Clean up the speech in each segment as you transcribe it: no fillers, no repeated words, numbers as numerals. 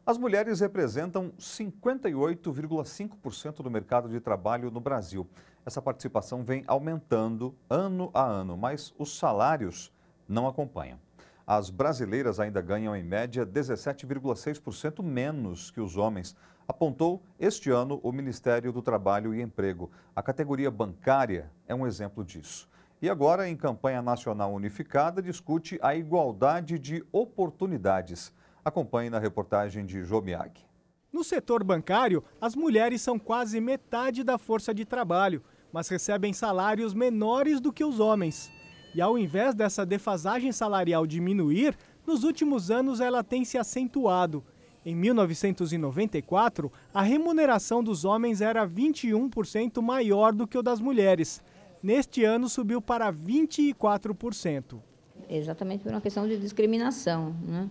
As mulheres representam 58,5% do mercado de trabalho no Brasil. Essa participação vem aumentando ano a ano, mas os salários não acompanham. As brasileiras ainda ganham, em média, 17,6% menos que os homens, apontou este ano o Ministério do Trabalho e Emprego. A categoria bancária é um exemplo disso. E agora, em campanha nacional unificada, discute a igualdade de oportunidades. Acompanhe na reportagem de Jô Miyagi. No setor bancário, as mulheres são quase metade da força de trabalho, mas recebem salários menores do que os homens. E ao invés dessa defasagem salarial diminuir, nos últimos anos ela tem se acentuado. Em 1994, a remuneração dos homens era 21% maior do que o das mulheres. Neste ano subiu para 24%. Exatamente por uma questão de discriminação, né?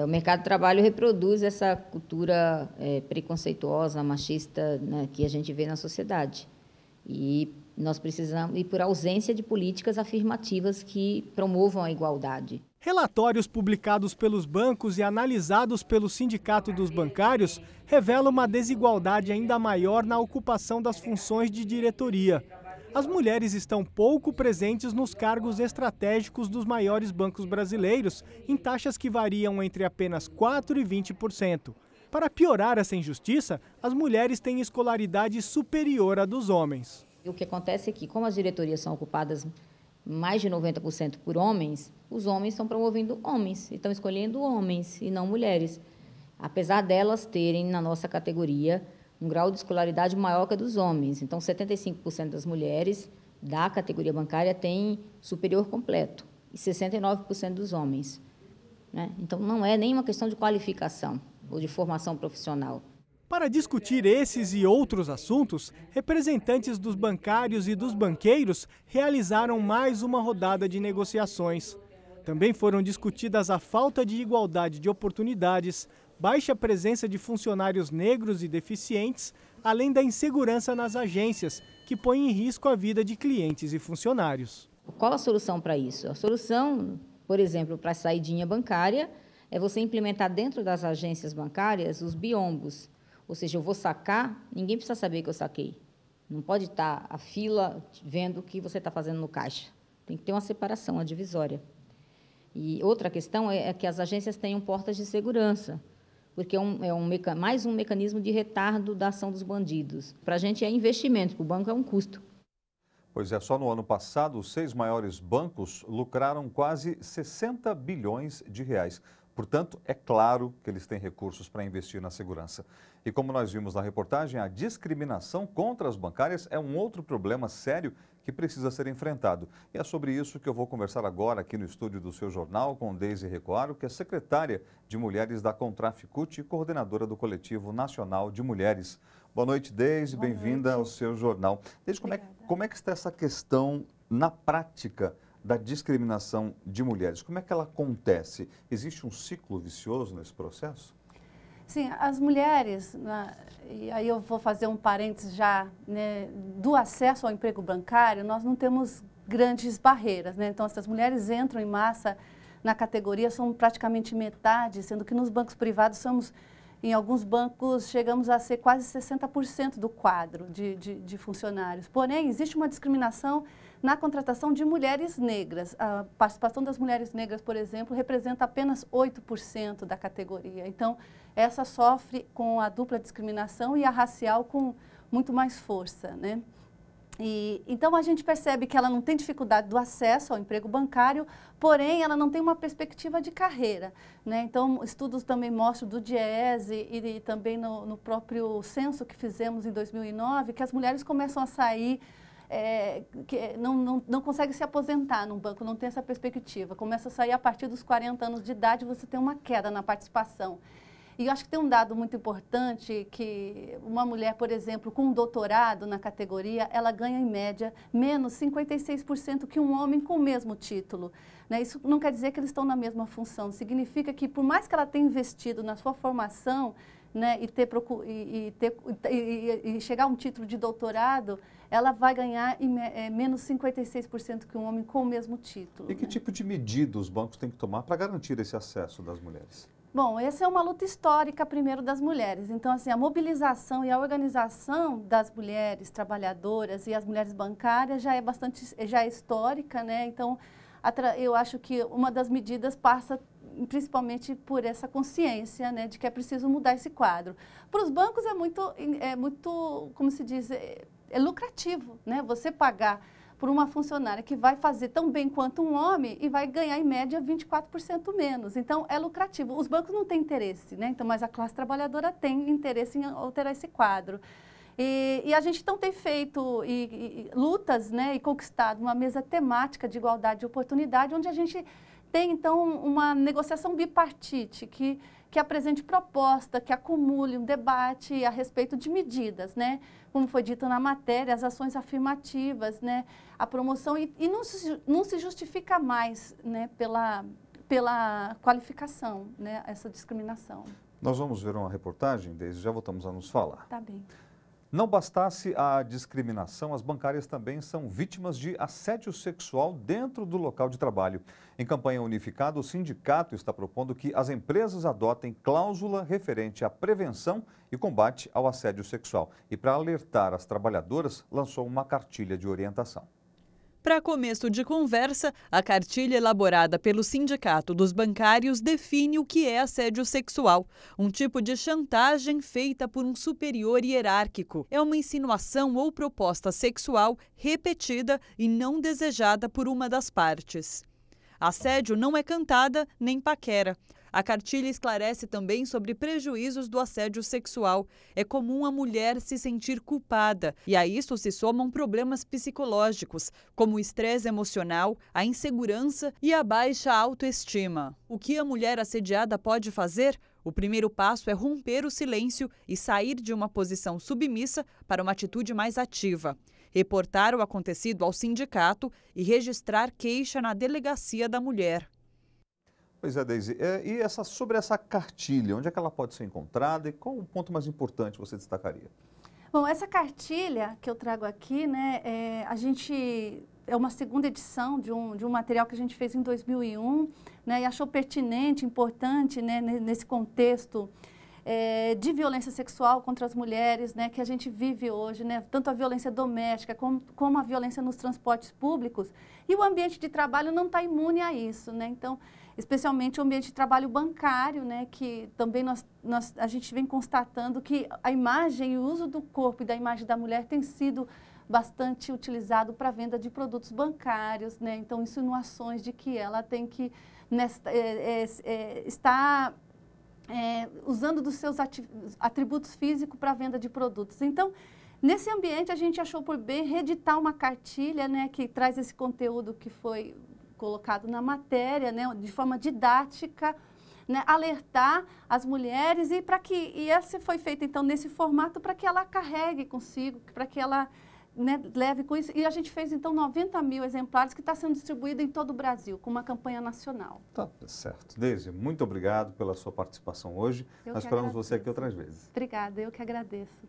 O mercado de trabalho reproduz essa cultura preconceituosa, machista, né, que a gente vê na sociedade. E nós precisamos, e por ausência de políticas afirmativas que promovam a igualdade. Relatórios publicados pelos bancos e analisados pelo Sindicato dos Bancários revelam uma desigualdade ainda maior na ocupação das funções de diretoria. As mulheres estão pouco presentes nos cargos estratégicos dos maiores bancos brasileiros, em taxas que variam entre apenas 4% e 20%. Para piorar essa injustiça, as mulheres têm escolaridade superior à dos homens. O que acontece é que, como as diretorias são ocupadas mais de 90% por homens, os homens estão promovendo homens, estão escolhendo homens e não mulheres. Apesar delas terem, na nossa categoria, um grau de escolaridade maior que a dos homens. Então, 75% das mulheres da categoria bancária têm superior completo e 69% dos homens, né? Então, não é nenhuma questão de qualificação ou de formação profissional. Para discutir esses e outros assuntos, representantes dos bancários e dos banqueiros realizaram mais uma rodada de negociações. Também foram discutidas a falta de igualdade de oportunidades, baixa presença de funcionários negros e deficientes, além da insegurança nas agências, que põe em risco a vida de clientes e funcionários. Qual a solução para isso? A solução, por exemplo, para a saidinha bancária, é você implementar dentro das agências bancárias os biombos. Ou seja, eu vou sacar, ninguém precisa saber que eu saquei. Não pode estar a fila vendo o que você está fazendo no caixa. Tem que ter uma separação, uma divisória. E outra questão é que as agências tenham portas de segurança, porque mais um mecanismo de retardo da ação dos bandidos. Para a gente é investimento, para o banco é um custo. Pois é, só no ano passado, os 6 maiores bancos lucraram quase 60 bilhões de reais. Portanto, é claro que eles têm recursos para investir na segurança. E como nós vimos na reportagem, a discriminação contra as bancárias é um outro problema sério que precisa ser enfrentado. E é sobre isso que eu vou conversar agora aqui no estúdio do seu jornal com Deise Recoaro, que é secretária de Mulheres da Contraficute e coordenadora do Coletivo Nacional de Mulheres. Boa noite, Deise, bem-vinda ao seu jornal. Deise, como é que está essa questão na prática da discriminação de mulheres? Como é que ela acontece? Existe um ciclo vicioso nesse processo? Sim, as mulheres, e aí eu vou fazer um parênteses já, né, do acesso ao emprego bancário, nós não temos grandes barreiras, né? Então, essas mulheres entram em massa na categoria, são praticamente metade, sendo que nos bancos privados em alguns bancos, chegamos a ser quase 60% do quadro de funcionários. Porém, existe uma discriminação na contratação de mulheres negras. A participação das mulheres negras, por exemplo, representa apenas 8% da categoria. Então, essa sofre com a dupla discriminação e a racial com muito mais força, né? Então, a gente percebe que ela não tem dificuldade do acesso ao emprego bancário, porém, ela não tem uma perspectiva de carreira, né? Então, estudos também mostram do DIEESE e também no próprio censo que fizemos em 2009, que as mulheres começam a sair, que não conseguem se aposentar num banco, não tem essa perspectiva. Começa a sair a partir dos 40 anos de idade, você tem uma queda na participação. E eu acho que tem um dado muito importante, que uma mulher, por exemplo, com um doutorado na categoria, ela ganha, em média, menos 56% que um homem com o mesmo título, né? Isso não quer dizer que eles estão na mesma função, significa que, por mais que ela tenha investido na sua formação, né, e chegar a um título de doutorado, ela vai ganhar menos 56% que um homem com o mesmo título. E que tipo de medida os bancos têm que tomar para garantir esse acesso das mulheres? Bom, essa é uma luta histórica, primeiro, das mulheres. Então, assim, a mobilização e a organização das mulheres trabalhadoras e as mulheres bancárias já é histórica, né? Então, eu acho que uma das medidas passa principalmente por essa consciência, né, de que é preciso mudar esse quadro. Para os bancos é muito, como se diz, é lucrativo, né? Você pagar por uma funcionária que vai fazer tão bem quanto um homem e vai ganhar, em média, 24% menos. Então, é lucrativo. Os bancos não têm interesse, né? Então, mas a classe trabalhadora tem interesse em alterar esse quadro. E a gente então tem feito lutas, né, e conquistado uma mesa temática de igualdade de oportunidade, onde a gente tem, então, uma negociação bipartite que apresente proposta, que acumule um debate a respeito de medidas, né? Como foi dito na matéria, as ações afirmativas, né? A promoção, e não se justifica mais, né, pela qualificação, né, essa discriminação. Nós vamos ver uma reportagem, Deise, já voltamos a nos falar. Tá bem. Não bastasse a discriminação, as bancárias também são vítimas de assédio sexual dentro do local de trabalho. Em campanha unificada, o sindicato está propondo que as empresas adotem cláusula referente à prevenção e combate ao assédio sexual. E para alertar as trabalhadoras, lançou uma cartilha de orientação. Para começo de conversa, a cartilha elaborada pelo Sindicato dos Bancários define o que é assédio sexual, um tipo de chantagem feita por um superior hierárquico. É uma insinuação ou proposta sexual repetida e não desejada por uma das partes. Assédio não é cantada nem paquera. A cartilha esclarece também sobre prejuízos do assédio sexual. É comum a mulher se sentir culpada e a isso se somam problemas psicológicos, como o estresse emocional, a insegurança e a baixa autoestima. O que a mulher assediada pode fazer? O primeiro passo é romper o silêncio e sair de uma posição submissa para uma atitude mais ativa. Reportar o acontecido ao sindicato e registrar queixa na delegacia da mulher. Pois é, Deise. E sobre essa cartilha, onde é que ela pode ser encontrada e qual o ponto mais importante você destacaria? Bom, essa cartilha que eu trago aqui, né, é uma segunda edição de um material que a gente fez em 2001, né, e achou pertinente, importante, né, nesse contexto de violência sexual contra as mulheres, né, que a gente vive hoje, né, tanto a violência doméstica como a violência nos transportes públicos, e o ambiente de trabalho não está imune a isso, né, então, especialmente o ambiente de trabalho bancário, né, que também a gente vem constatando que a imagem e o uso do corpo e da imagem da mulher tem sido bastante utilizado para a venda de produtos bancários, né, então insinuações de que ela tem que estar usando dos seus atributos físicos para a venda de produtos. Então, nesse ambiente, a gente achou por bem reeditar uma cartilha, né, que traz esse conteúdo que foi colocado na matéria, né, de forma didática, né, alertar as mulheres e essa foi feita, então, nesse formato para que ela carregue consigo, para que ela, né, leve com isso. E a gente fez, então, 90 mil exemplares que está sendo distribuído em todo o Brasil, com uma campanha nacional. Tá certo. Deise, muito obrigado pela sua participação hoje. Nós esperamos você aqui outras vezes. Obrigada, eu que agradeço.